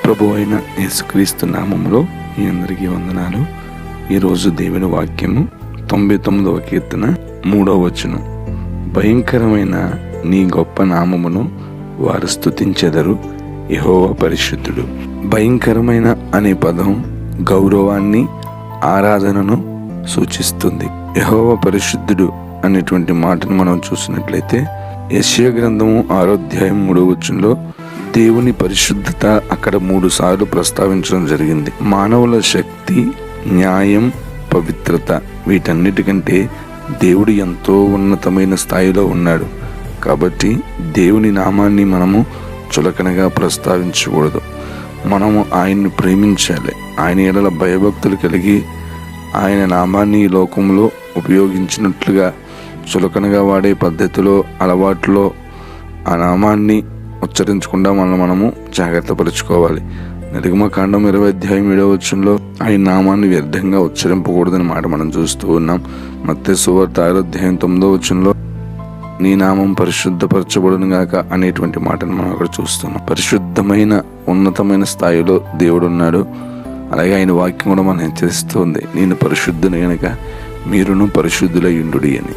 ప్రభు అయిన యేసుక్రీస్తు నామములో మీ అందరికీ వందనాలు. ఈరోజు దేవుని వాక్యము 99వ కీర్తన 3వ వచనం. భయంకరమైన నీ గొప్ప నామమును వారు స్తుతించెదరు, యెహోవా పరిశుద్ధుడు. భయంకరమైన అనే పదం గౌరవాన్ని, ఆరాధనను సూచిస్తుంది. యెహోవా పరిశుద్ధుడు అనేటువంటి మాటను మనం చూసినట్లయితే యెషయా గ్రంథము 6వ అధ్యాయం 3వ వచనంలో దేవుని పరిశుద్ధత అక్కడ 3 సార్లు ప్రస్తావించడం జరిగింది. మానవుల శక్తి, న్యాయం, పవిత్రత వీటన్నిటికంటే దేవుడు ఎంతో ఉన్నతమైన స్థాయిలో ఉన్నాడు. కాబట్టి దేవుని నామాన్ని మనము చులకనగా ప్రస్తావించకూడదు. మనము ఆయన్ని ప్రేమించాలి. ఆయన ఎడల భయభక్తులు కలిగి ఆయన నామాన్ని ఈ లోకంలో ఉపయోగించినట్లుగా చులకనగా వాడే పద్ధతిలో, అలవాట్లో ఆ నామాన్ని ఉచ్చరించకుండా మనము జాగ్రత్త పరుచుకోవాలి. నిర్గమకాండం 20వ అధ్యాయం 7వ వచనంలో ఆయన నామాన్ని వ్యర్థంగా ఉచ్చరింపకూడదని మాట మనం చూస్తూ ఉన్నాం. మత్తయి సువార్త 6వ అధ్యాయం 9వ వచనంలో నీ నామం పరిశుద్ధపరచబడును గాక అనేటువంటి మాటను మనం అక్కడ చూస్తున్నాం. పరిశుద్ధమైన ఉన్నతమైన స్థాయిలో దేవుడు ఉన్నాడు. అలాగే ఆయన వాక్యం కూడా మనం హెచ్చరిస్తుంది, నేను పరిశుద్ధుని గనుక మీరును పరిశుద్ధులై ఉండుడి అని.